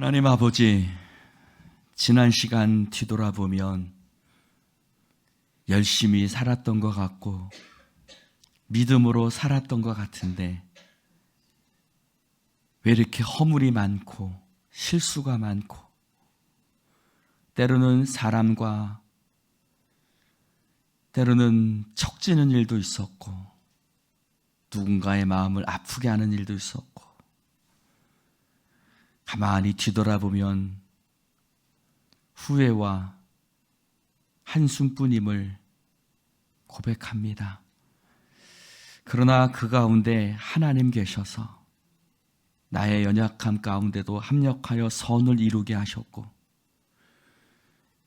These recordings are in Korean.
하나님 아버지, 지난 시간 뒤돌아보면 열심히 살았던 것 같고 믿음으로 살았던 것 같은데 왜 이렇게 허물이 많고 실수가 많고 때로는 사람과 때로는 척지는 일도 있었고 누군가의 마음을 아프게 하는 일도 있었고 가만히 뒤돌아보면 후회와 한숨뿐임을 고백합니다. 그러나 그 가운데 하나님 계셔서 나의 연약함 가운데도 합력하여 선을 이루게 하셨고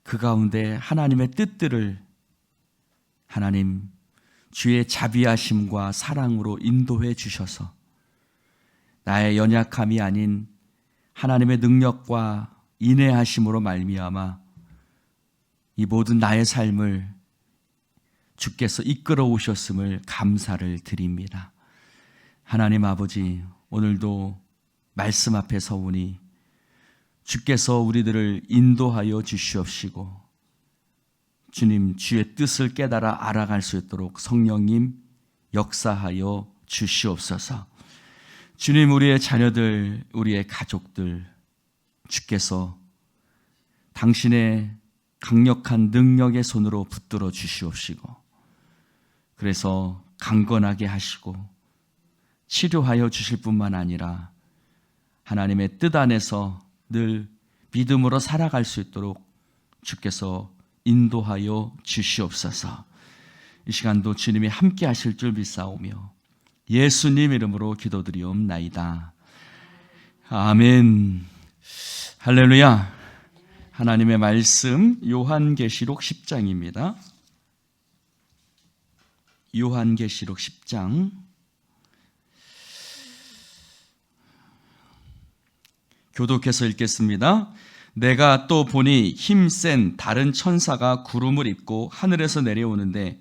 그 가운데 하나님의 뜻들을 하나님 주의 자비하심과 사랑으로 인도해 주셔서 나의 연약함이 아닌 하나님의 능력과 인내하심으로 말미암아 이 모든 나의 삶을 주께서 이끌어 오셨음을 감사를 드립니다. 하나님 아버지, 오늘도 말씀 앞에 서오니 주께서 우리들을 인도하여 주시옵시고 주님 주의 뜻을 깨달아 알아갈 수 있도록 성령님 역사하여 주시옵소서. 주님, 우리의 자녀들, 우리의 가족들 주께서 당신의 강력한 능력의 손으로 붙들어 주시옵시고 그래서 강건하게 하시고 치료하여 주실 뿐만 아니라 하나님의 뜻 안에서 늘 믿음으로 살아갈 수 있도록 주께서 인도하여 주시옵소서. 이 시간도 주님이 함께 하실 줄 믿사오며 예수님 이름으로 기도드리옵나이다. 아멘. 할렐루야. 하나님의 말씀 요한계시록 10장입니다. 요한계시록 10장 교독해서 읽겠습니다. 내가 또 보니 힘센 다른 천사가 구름을 입고 하늘에서 내려오는데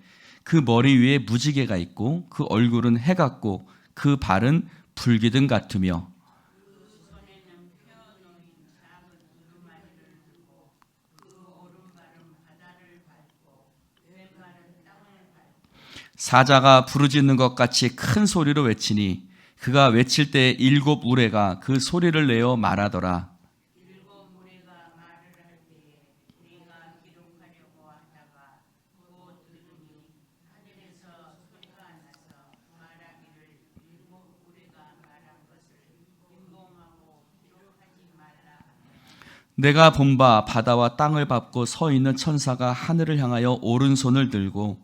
그 머리 위에 무지개가 있고 그 얼굴은 해 같고 그 발은 불기둥 같으며 사자가 부르짖는 것 같이 큰 소리로 외치니 그가 외칠 때 7 우레가 그 소리를 내어 말하더라. 내가 본 바 바다와 땅을 밟고 서 있는 천사가 하늘을 향하여 오른손을 들고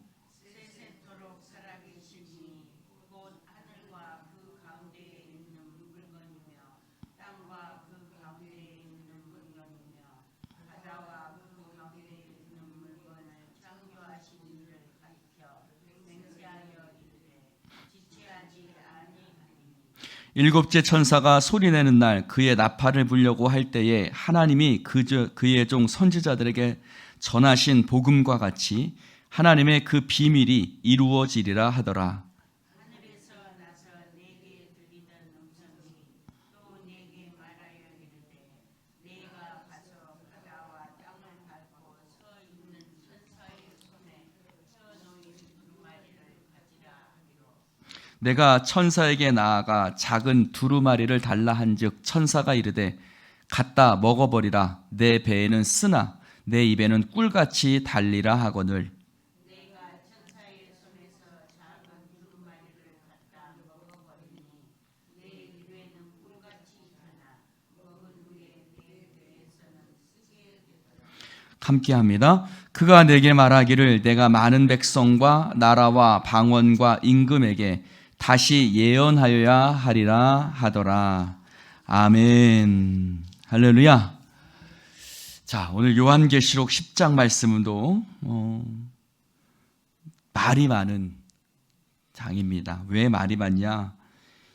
일곱째 천사가 소리내는 날 그의 나팔을 불려고 할 때에 하나님이 그의 종 선지자들에게 전하신 복음과 같이 하나님의 그 비밀이 이루어지리라 하더라. 내가 천사에게 나아가 작은 두루마리를 달라 한즉 천사가 이르되 갖다 먹어버리라. 내 배에는 쓰나 내 입에는 꿀같이 달리라 하거늘. 함께합니다. 그가 내게 말하기를 내가 많은 백성과 나라와 방언과 임금에게 다시 예언하여야 하리라 하더라. 아멘. 할렐루야. 자, 오늘 요한계시록 10장 말씀도 말이 많은 장입니다. 왜 말이 많냐?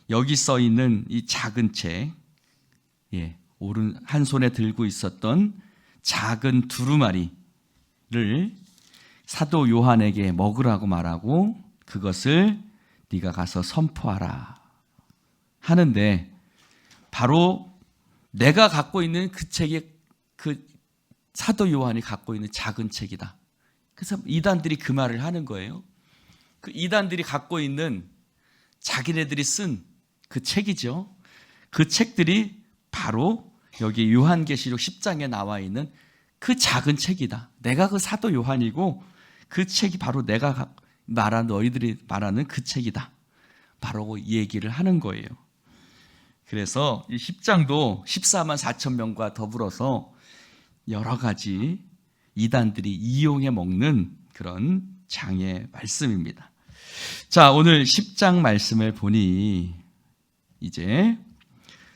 여기 써 있는 이 작은 책, 오른 한 손에 들고 있었던 작은 두루마리를 사도 요한에게 먹으라고 말하고 그것을 네가 가서 선포하라 하는데 바로 내가 갖고 있는 그 책이 그 사도 요한이 갖고 있는 작은 책이다. 그래서 이단들이 그 말을 하는 거예요. 그 이단들이 갖고 있는 자기네들이 쓴 그 책이죠. 그 책들이 바로 여기 요한계시록 10장에 나와 있는 그 작은 책이다. 내가 그 사도 요한이고 그 책이 바로 내가 말한 너희들이 말하는 그 책이다. 바로 이 얘기를 하는 거예요. 그래서 이 10장도 14만 4천 명과 더불어서 여러 가지 이단들이 이용해 먹는 그런 장의 말씀입니다. 자, 오늘 10장 말씀을 보니 이제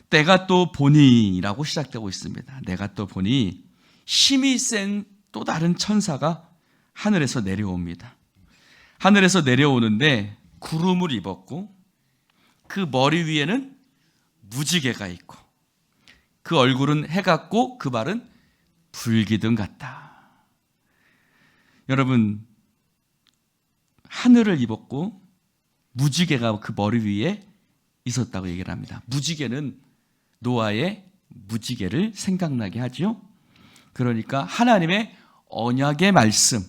때가 또 보니라고 시작되고 있습니다. 내가 또 보니 힘이 센 또 다른 천사가 하늘에서 내려옵니다. 하늘에서 내려오는데 구름을 입었고 그 머리 위에는 무지개가 있고 그 얼굴은 해 같고 그 발은 불기둥 같다. 여러분, 하늘을 입었고 무지개가 그 머리 위에 있었다고 얘기를 합니다. 무지개는 노아의 무지개를 생각나게 하죠. 그러니까 하나님의 언약의 말씀,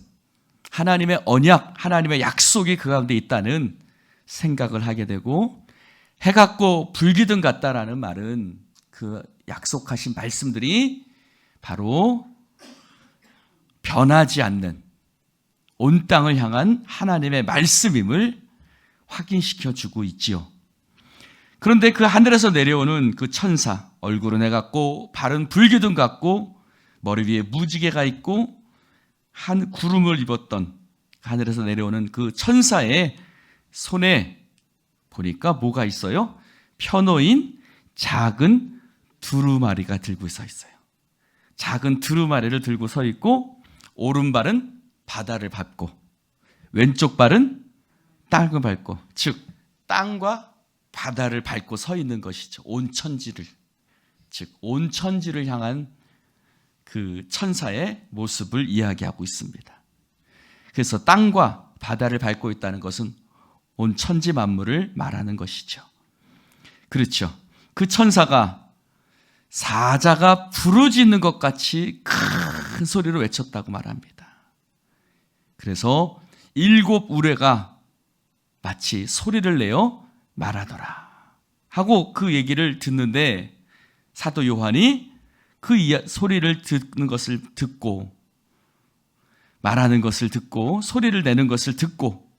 하나님의 언약, 하나님의 약속이 그 가운데 있다는 생각을 하게 되고, 해 같고 불기둥 같다라는 말은 그 약속하신 말씀들이 바로 변하지 않는 온 땅을 향한 하나님의 말씀임을 확인시켜 주고 있지요. 그런데 그 하늘에서 내려오는 그 천사, 얼굴은 해 같고 발은 불기둥 같고 머리 위에 무지개가 있고 한 구름을 입었던 하늘에서 내려오는 그 천사의 손에 보니까 뭐가 있어요? 펴놓인 작은 두루마리가 들고 서 있어요. 작은 두루마리를 들고 서 있고 오른발은 바다를 밟고 왼쪽 발은 땅을 밟고, 즉 땅과 바다를 밟고 서 있는 것이죠. 온 천지를, 즉 온 천지를 향한 그 천사의 모습을 이야기하고 있습니다. 그래서 땅과 바다를 밟고 있다는 것은 온 천지 만물을 말하는 것이죠. 그렇죠. 그 천사가 사자가 부르짖는 것 같이 큰 소리로 외쳤다고 말합니다. 그래서 7 우레가 마치 소리를 내어 말하더라 하고 그 얘기를 듣는데, 사도 요한이 그 소리를 듣는 것을 듣고, 말하는 것을 듣고 소리를 내는 것을 듣고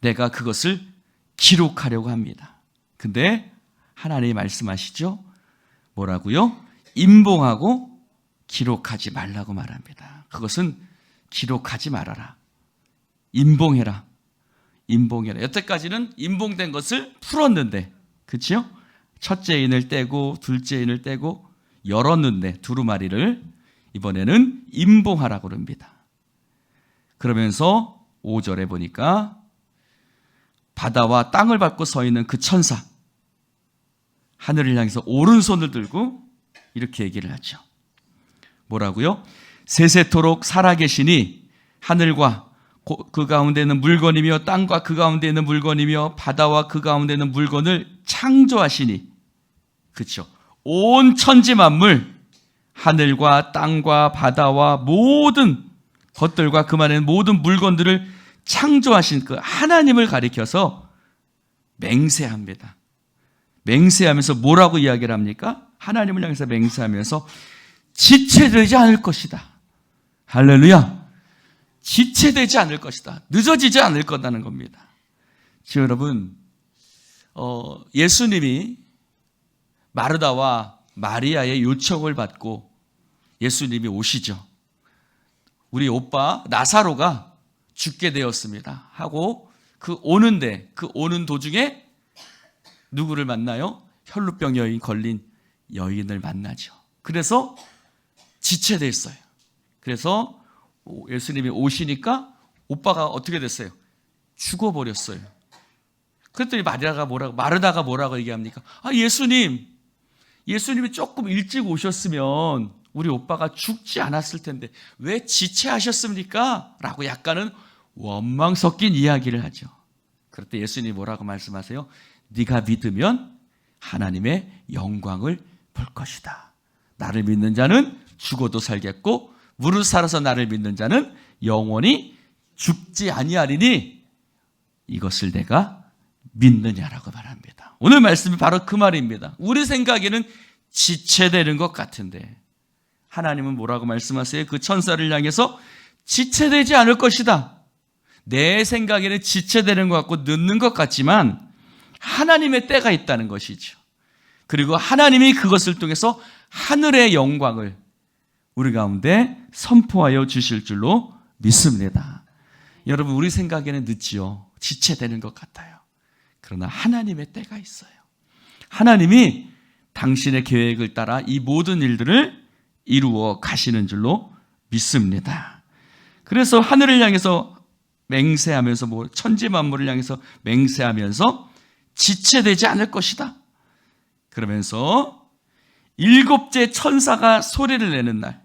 내가 그것을 기록하려고 합니다. 근데 하나님이 말씀하시죠. 뭐라고요? 임봉하고 기록하지 말라고 말합니다. 그것은 기록하지 말아라. 임봉해라. 임봉해라. 여태까지는 임봉된 것을 풀었는데, 그렇죠? 첫째 인을 떼고 둘째 인을 떼고 열었는데 두루마리를 이번에는 임봉하라고 그럽니다. 그러면서 5절에 보니까 바다와 땅을 밟고 서 있는 그 천사, 하늘을 향해서 오른손을 들고 이렇게 얘기를 하죠. 뭐라고요? 세세토록 살아계시니 하늘과 그 가운데 있는 물건이며 땅과 그 가운데 있는 물건이며 바다와 그 가운데 있는 물건을 창조하시니, 그렇죠? 온 천지 만물, 하늘과 땅과 바다와 모든 것들과 그만한 모든 물건들을 창조하신 그 하나님을 가리켜서 맹세합니다. 맹세하면서 뭐라고 이야기를 합니까? 하나님을 향해서 맹세하면서 지체되지 않을 것이다. 할렐루야. 지체되지 않을 것이다. 늦어지지 않을 거다는 겁니다. 지금 여러분, 예수님이 마르다와 마리아의 요청을 받고 예수님이 오시죠. 우리 오빠 나사로가 죽게 되었습니다 하고 그 오는 도중에 누구를 만나요? 혈루병 여인 걸린 여인을 만나죠. 그래서 지체됐어요. 그래서 예수님이 오시니까 오빠가 어떻게 됐어요? 죽어버렸어요. 그랬더니 마르다가 뭐라고 얘기합니까? 예수님이 조금 일찍 오셨으면 우리 오빠가 죽지 않았을 텐데 왜 지체하셨습니까? 라고 약간은 원망 섞인 이야기를 하죠. 그럴 때 예수님이 뭐라고 말씀하세요? 네가 믿으면 하나님의 영광을 볼 것이다. 나를 믿는 자는 죽어도 살겠고 무릇 살아서 나를 믿는 자는 영원히 죽지 아니하리니 이것을 내가 믿느냐라고 말합니다. 오늘 말씀이 바로 그 말입니다. 우리 생각에는 지체되는 것 같은데 하나님은 뭐라고 말씀하세요? 그 천사를 향해서 지체되지 않을 것이다. 내 생각에는 지체되는 것 같고 늦는 것 같지만 하나님의 때가 있다는 것이죠. 그리고 하나님이 그것을 통해서 하늘의 영광을 우리 가운데 선포하여 주실 줄로 믿습니다. 여러분, 우리 생각에는 늦지요. 지체되는 것 같아요. 그러나 하나님의 때가 있어요. 하나님이 당신의 계획을 따라 이 모든 일들을 이루어 가시는 줄로 믿습니다. 그래서 하늘을 향해서 맹세하면서 천지 만물을 향해서 맹세하면서 지체되지 않을 것이다. 그러면서 일곱째 천사가 소리를 내는 날,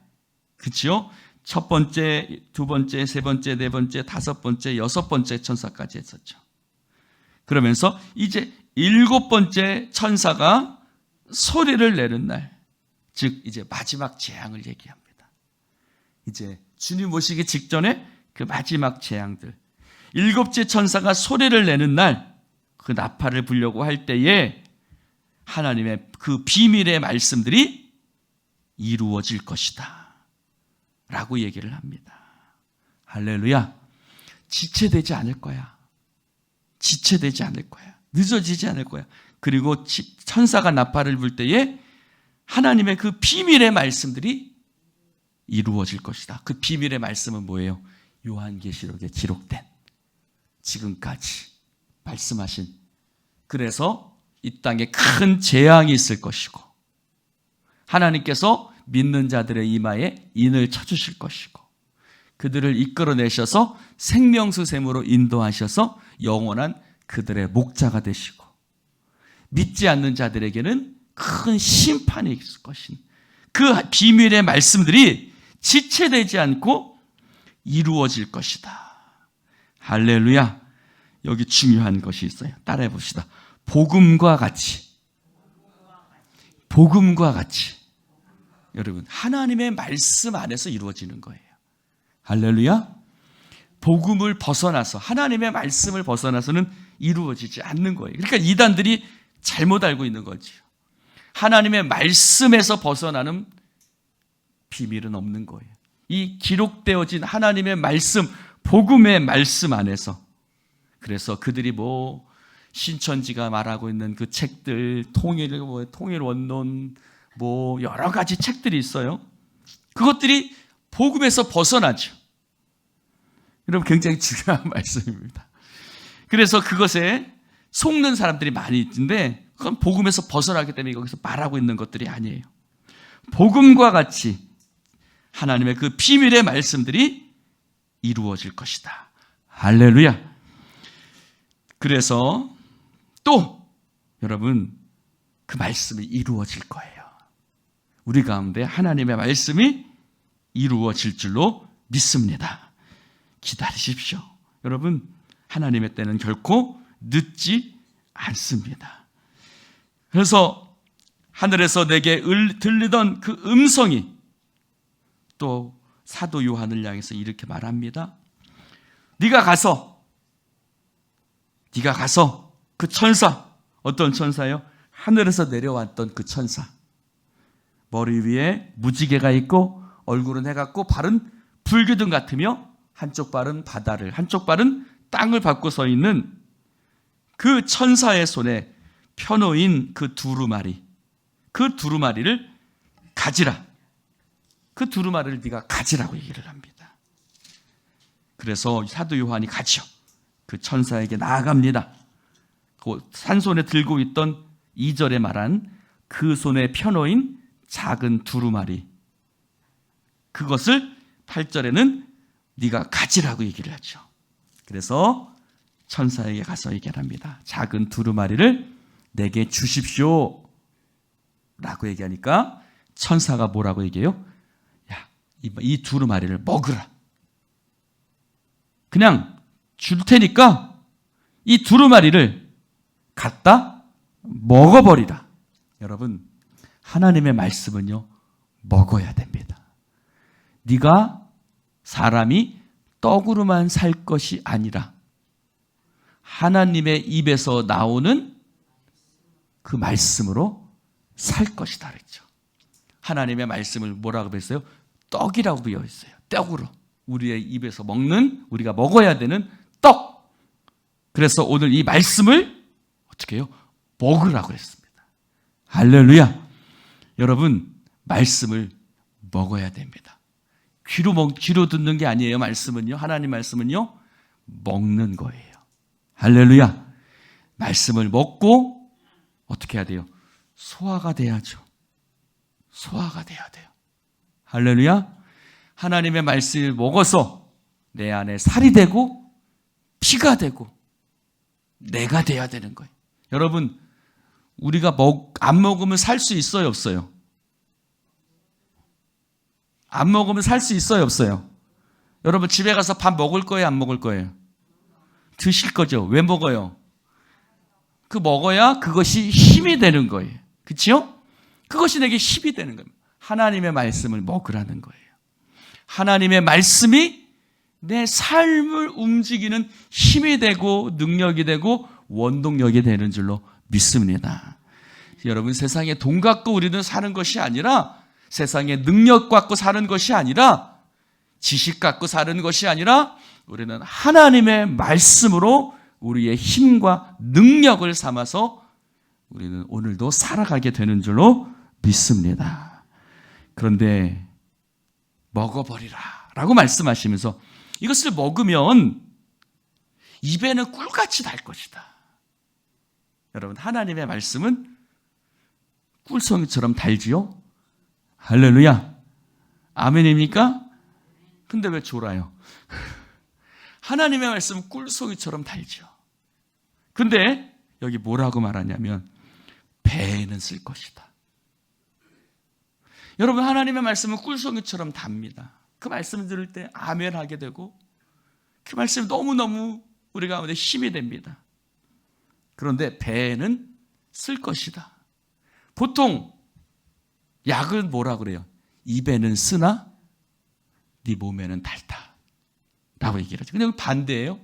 그렇죠? 첫 번째, 두 번째, 세 번째, 네 번째, 다섯 번째, 여섯 번째 천사까지 했었죠. 그러면서 이제 일곱 번째 천사가 소리를 내는 날, 즉 이제 마지막 재앙을 얘기합니다. 이제 주님 오시기 직전에 그 마지막 재앙들, 일곱째 천사가 소리를 내는 날, 그 나팔을 불려고 할 때에 하나님의 그 비밀의 말씀들이 이루어질 것이다 라고 얘기를 합니다. 할렐루야. 지체되지 않을 거야. 지체되지 않을 거야. 늦어지지 않을 거야. 그리고 천사가 나팔을 불 때에 하나님의 그 비밀의 말씀들이 이루어질 것이다. 그 비밀의 말씀은 뭐예요? 요한계시록에 기록된 지금까지 말씀하신, 그래서 이 땅에 큰 재앙이 있을 것이고 하나님께서 믿는 자들의 이마에 인을 쳐주실 것이고 그들을 이끌어내셔서 생명수샘으로 인도하셔서 영원한 그들의 목자가 되시고 믿지 않는 자들에게는 큰 심판이 있을 것인 그 비밀의 말씀들이 지체되지 않고 이루어질 것이다. 할렐루야. 여기 중요한 것이 있어요. 따라해 봅시다. 복음과 같이. 복음과 같이. 여러분, 하나님의 말씀 안에서 이루어지는 거예요. 할렐루야. 복음을 벗어나서, 하나님의 말씀을 벗어나서는 이루어지지 않는 거예요. 그러니까 이단들이 잘못 알고 있는 거죠. 하나님의 말씀에서 벗어나는 비밀은 없는 거예요. 이 기록되어진 하나님의 말씀, 복음의 말씀 안에서. 그래서 그들이 신천지가 말하고 있는 그 책들, 통일원론, 여러 가지 책들이 있어요. 그것들이 복음에서 벗어나죠. 여러분, 굉장히 중요한 말씀입니다. 그래서 그것에 속는 사람들이 많이 있는데 그건 복음에서 벗어나기 때문에 거기서 말하고 있는 것들이 아니에요. 복음과 같이 하나님의 그 비밀의 말씀들이 이루어질 것이다. 할렐루야. 그래서 또 여러분, 그 말씀이 이루어질 거예요. 우리 가운데 하나님의 말씀이 이루어질 줄로 믿습니다. 기다리십시오. 여러분, 하나님의 때는 결코 늦지 않습니다. 그래서 하늘에서 내게 들리던 그 음성이 또 사도 요한을 향해서 이렇게 말합니다. 네가 가서 그 천사, 어떤 천사요? 하늘에서 내려왔던 그 천사, 머리 위에 무지개가 있고 얼굴은 해같고 발은 불기둥 같으며 한쪽 발은 바다를, 한쪽 발은 땅을 밟고 서 있는 그 천사의 손에 펴놓인 그 두루마리, 그 두루마리를 가지라. 그 두루마리를 네가 가지라고 얘기를 합니다. 그래서 사도 요한이 가죠. 그 천사에게 나아갑니다. 그 산손에 들고 있던 2절에 말한 그 손에 펴놓인 작은 두루마리, 그것을 8절에는 네가 가지라고 얘기를 하죠. 그래서 천사에게 가서 얘기를 합니다. 작은 두루마리를 내게 주십시오 라고 얘기하니까 천사가 뭐라고 얘기해요? 야, 이 두루마리를 먹으라. 그냥 줄 테니까 이 두루마리를 갖다 먹어버리라. 여러분, 하나님의 말씀은요, 먹어야 됩니다. 네가 사람이 떡으로만 살 것이 아니라 하나님의 입에서 나오는 그 말씀으로 살 것이다 그랬죠. 하나님의 말씀을 뭐라고 했어요? 떡이라고 비유했어요. 떡으로. 우리의 입에서 먹는, 우리가 먹어야 되는 떡. 그래서 오늘 이 말씀을 어떻게 해요? 먹으라고 했습니다. 할렐루야. 여러분, 말씀을 먹어야 됩니다. 귀로 듣는 게 아니에요. 말씀은요, 하나님 말씀은요, 먹는 거예요. 할렐루야. 말씀을 먹고 어떻게 해야 돼요? 소화가 돼야죠. 소화가 돼야 돼요. 할렐루야. 하나님의 말씀을 먹어서 내 안에 살이 되고 피가 되고 내가 돼야 되는 거예요. 여러분, 우리가 안 먹으면 살 수 있어요, 없어요? 안 먹으면 살 수 있어요, 없어요? 여러분, 집에 가서 밥 먹을 거예요, 안 먹을 거예요? 드실 거죠. 왜 먹어요? 그 먹어야 그것이 힘이 되는 거예요. 그렇죠? 그것이 내게 힘이 되는 겁니다. 하나님의 말씀을 먹으라는 거예요. 하나님의 말씀이 내 삶을 움직이는 힘이 되고 능력이 되고 원동력이 되는 줄로 믿습니다. 여러분, 세상에 돈 갖고 우리는 사는 것이 아니라, 세상에 능력 갖고 사는 것이 아니라, 지식 갖고 사는 것이 아니라, 우리는 하나님의 말씀으로 우리의 힘과 능력을 삼아서 우리는 오늘도 살아가게 되는 줄로 믿습니다. 그런데 먹어버리라 라고 말씀하시면서 이것을 먹으면 입에는 꿀같이 달 것이다. 여러분, 하나님의 말씀은 꿀송이처럼 달지요? 할렐루야. 아멘입니까? 근데 왜 졸아요? 하나님의 말씀은 꿀송이처럼 달죠. 근데 여기 뭐라고 말하냐면 배에는 쓸 것이다. 여러분, 하나님의 말씀은 꿀송이처럼 답니다. 그 말씀 들을 때 아멘 하게 되고 그 말씀이 너무너무 우리 가운데 힘이 됩니다. 그런데 배에는 쓸 것이다. 보통 약은 뭐라 그래요? 입에는 쓰나 네 몸에는 달다 라고 얘기를 하죠. 근데 반대예요.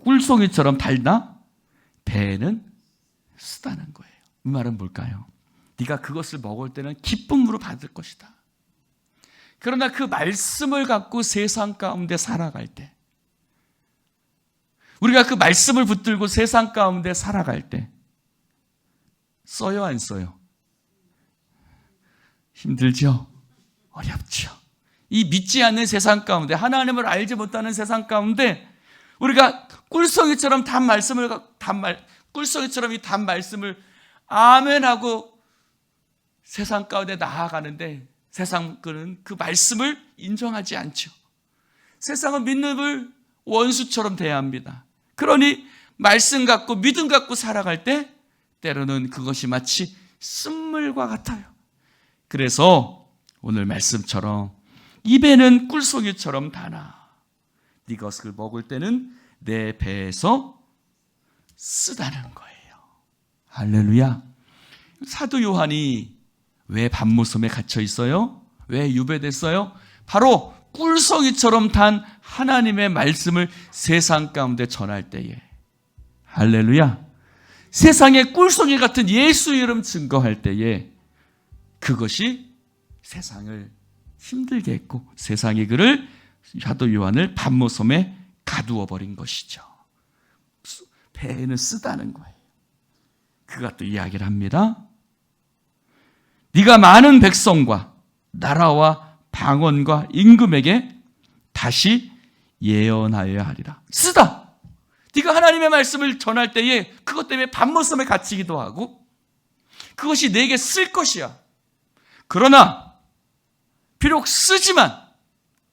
꿀송이처럼 달다? 배에는 쓰다는 거예요. 이 말은 뭘까요? 네가 그것을 먹을 때는 기쁨으로 받을 것이다. 그러나 그 말씀을 갖고 세상 가운데 살아갈 때, 우리가 그 말씀을 붙들고 세상 가운데 살아갈 때 써요, 안 써요? 힘들죠? 어렵죠? 이 믿지 않는 세상 가운데, 하나님을 알지 못하는 세상 가운데 우리가 꿀송이처럼 꿀송이처럼 이 단 말씀을 아멘하고 세상 가운데 나아가는데 세상은 그 말씀을 인정하지 않죠. 세상은 믿음을 원수처럼 대합니다. 그러니 말씀 갖고 믿음 갖고 살아갈 때 때로는 그것이 마치 쓴물과 같아요. 그래서 오늘 말씀처럼 입에는 꿀송이처럼 다나 네 것을 먹을 때는 내 배에서 쓰다는 거예요. 할렐루야. 사도 요한이 왜 밤모섬에 갇혀 있어요? 왜 유배됐어요? 바로 꿀송이처럼 단 하나님의 말씀을 세상 가운데 전할 때에, 할렐루야, 세상에 꿀송이 같은 예수 이름 증거할 때에 그것이 세상을 힘들게 했고 세상이 그를, 사도 요한을 밤모섬에 가두어 버린 것이죠. 배에는 쓰다는 거예요. 그가 또 이야기를 합니다. 네가 많은 백성과 나라와 방언과 임금에게 다시 예언하여야 하리라. 쓰다. 네가 하나님의 말씀을 전할 때에 그것 때문에 밤모섬에 갇히기도 하고 그것이 내게 쓸 것이야. 그러나 비록 쓰지만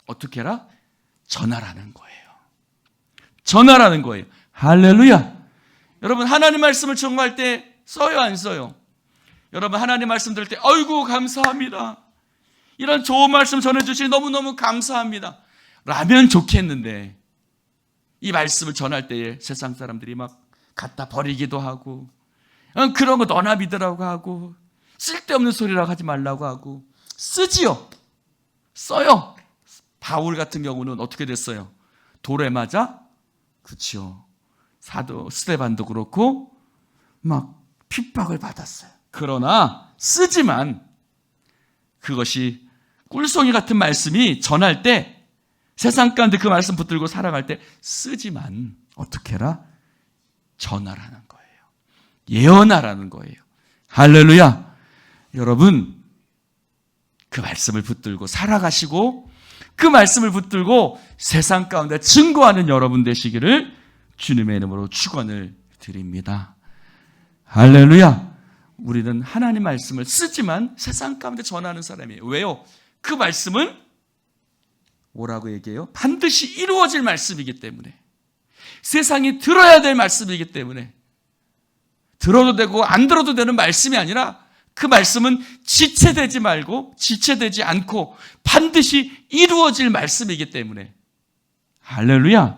어떻게 해라? 전하라는 거예요. 전하라는 거예요. 할렐루야. 여러분, 하나님 말씀을 전할 때 써요, 안 써요? 여러분, 하나님 말씀 들을 때 아이고 감사합니다, 이런 좋은 말씀 전해주시니 너무너무 감사합니다 라면 좋겠는데 이 말씀을 전할 때에 세상 사람들이 막 갖다 버리기도 하고 그런 거 너나 믿으라고 하고 쓸데없는 소리라고 하지 말라고 하고 쓰지요. 써요. 바울 같은 경우는 어떻게 됐어요? 돌에 맞아? 그렇죠. 사도 스데반도 그렇고 막 핍박을 받았어요. 그러나 쓰지만 그것이 꿀송이 같은 말씀이 전할 때 세상 가운데 그 말씀 붙들고 살아갈 때 쓰지만 어떻게 해라? 전하라는 거예요. 예언하라는 거예요. 할렐루야. 여러분 그 말씀을 붙들고 살아가시고 그 말씀을 붙들고 세상 가운데 증거하는 여러분 되시기를 주님의 이름으로 축원을 드립니다. 할렐루야. 우리는 하나님 말씀을 쓰지만 세상 가운데 전하는 사람이에요. 왜요? 그 말씀은 뭐라고 얘기해요? 반드시 이루어질 말씀이기 때문에, 세상이 들어야 될 말씀이기 때문에, 들어도 되고 안 들어도 되는 말씀이 아니라 그 말씀은 지체되지 말고 지체되지 않고 반드시 이루어질 말씀이기 때문에, 할렐루야.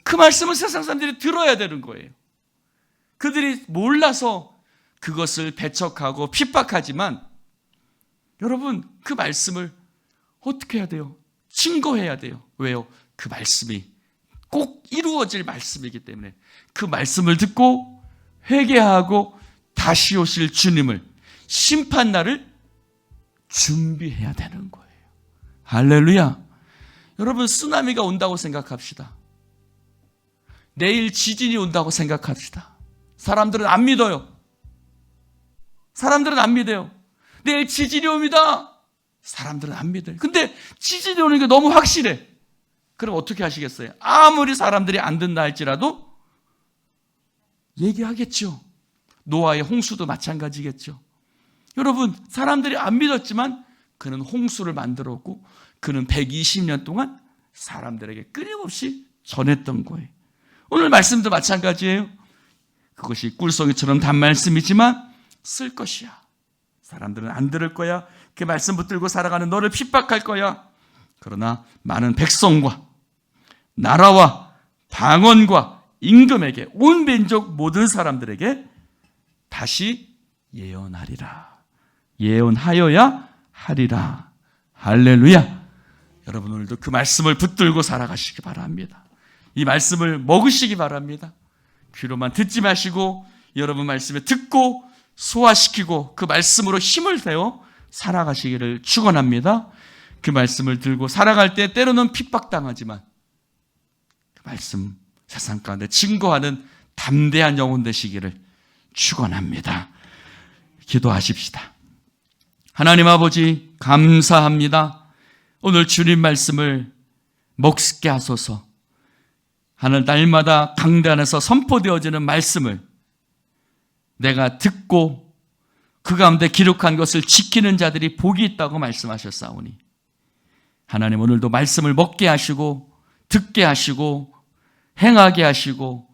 그 말씀은 세상 사람들이 들어야 되는 거예요. 그들이 몰라서 그것을 배척하고 핍박하지만 여러분 그 말씀을 어떻게 해야 돼요? 증거해야 돼요. 왜요? 그 말씀이 꼭 이루어질 말씀이기 때문에 그 말씀을 듣고 회개하고 다시 오실 주님을, 심판날을 준비해야 되는 거예요. 할렐루야. 여러분 쓰나미가 온다고 생각합시다. 내일 지진이 온다고 생각합시다. 사람들은 안 믿어요. 사람들은 안 믿어요. 내일 지진이 옵니다. 사람들은 안 믿어요. 근데 지진이 오는 게 너무 확실해. 그럼 어떻게 하시겠어요? 아무리 사람들이 안 듣나 할지라도 얘기하겠죠. 노아의 홍수도 마찬가지겠죠. 여러분 사람들이 안 믿었지만 그는 홍수를 만들었고 그는 120년 동안 사람들에게 끊임없이 전했던 거예요. 오늘 말씀도 마찬가지예요. 그것이 꿀송이처럼 단 말씀이지만 쓸 것이야. 사람들은 안 들을 거야. 그 말씀 붙들고 살아가는 너를 핍박할 거야. 그러나 많은 백성과 나라와 방언과 임금에게, 온 민족 모든 사람들에게 다시 예언하리라. 예언하여야 하리라. 할렐루야. 여러분 오늘도 그 말씀을 붙들고 살아가시기 바랍니다. 이 말씀을 먹으시기 바랍니다. 귀로만 듣지 마시고 여러분 말씀에 듣고 소화시키고 그 말씀으로 힘을 내어 살아가시기를 축원합니다. 그 말씀을 들고 살아갈 때 때로는 핍박당하지만 그 말씀 세상 가운데 증거하는 담대한 영혼 되시기를 축원합니다. 기도하십시다. 하나님 아버지 감사합니다. 오늘 주님 말씀을 먹게 하소서. 하늘 날마다 강대 안에서 선포되어지는 말씀을 내가 듣고 그 가운데 기록한 것을 지키는 자들이 복이 있다고 말씀하셨사오니 하나님 오늘도 말씀을 먹게 하시고 듣게 하시고 행하게 하시고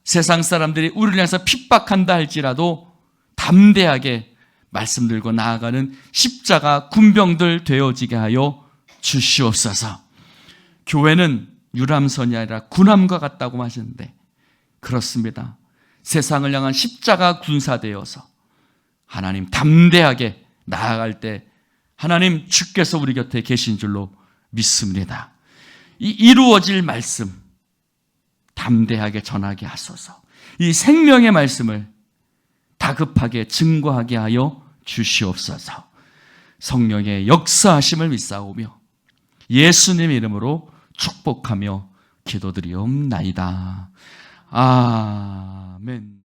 세상 사람들이 우리를 향해서 핍박한다 할지라도 담대하게 말씀 들고 나아가는 십자가 군병들 되어지게 하여 주시옵소서. 교회는 유람선이 아니라 군함과 같다고 하시는데 그렇습니다. 세상을 향한 십자가 군사되어서 하나님 담대하게 나아갈 때 하나님 주께서 우리 곁에 계신 줄로 믿습니다. 이 이루어질 말씀 담대하게 전하게 하소서. 이 생명의 말씀을 다급하게 증거하게 하여 주시옵소서. 성령의 역사하심을 믿사오며 예수님 이름으로 축복하며 기도드리옵나이다. 아멘.